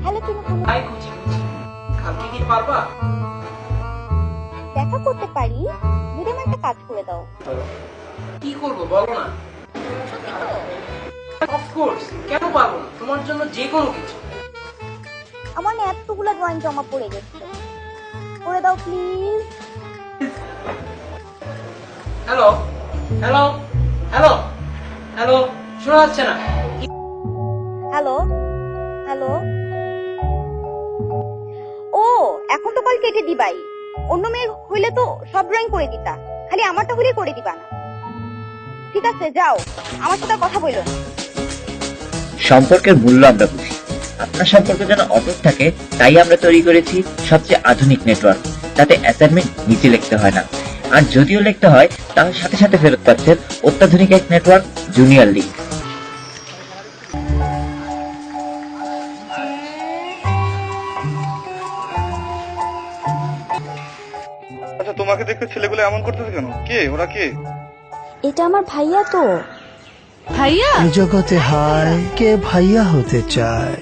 Hello তুমি high কুচি কুচি, কালকে কি পারবা? দেখা করতে পারি, যদি আমার একটা কাজ করে দাও। কি করবো বলো না। অফকোর্স, কেন পারবো না, তোমার জন্য যে কোনো কিছু। আমার না এতগুলা ড্রয়িং জমা পড়ে গেছে, করে দাও please. Hello hello hello hello, শোনা যাচ্ছে না? Hello hello. ও, এখন তো কল কেটে দিবাই। অন্য মেয়ে হইলে তো সব ড্রয়িং করে দিতা, খালি আমারটা হলে করে দিবা না। ঠিক আছে যাও, আমার সাথে আর কথা বলো না। সম্পর্কের মূল্য আমরা বুঝি। আপনার সম্পর্ক যেন অটুট থাকে, তাই আমরা তৈরি করেছি সবচেয়ে আধুনিক নেটওয়ার্ক। তাতে অ্যাসাইনমেন্ট নিচে লিখতে হয় না, আর যদিও লিখতে হয় তাহলে সাথে সাথে ফেরত পাচ্ছেন অত্যাধুনিক এক নেটওয়ার্ক, জুনিয়র লিঙ্ক। আচ্ছা, তোমাকে দেখতে ছেলেগুলো এমন করতেছে কেন? কে ওরা? কে? এটা আমার ভাইয়া তো। ভাইয়া এই জগতে হায় কে ভাইয়া হতে চায়।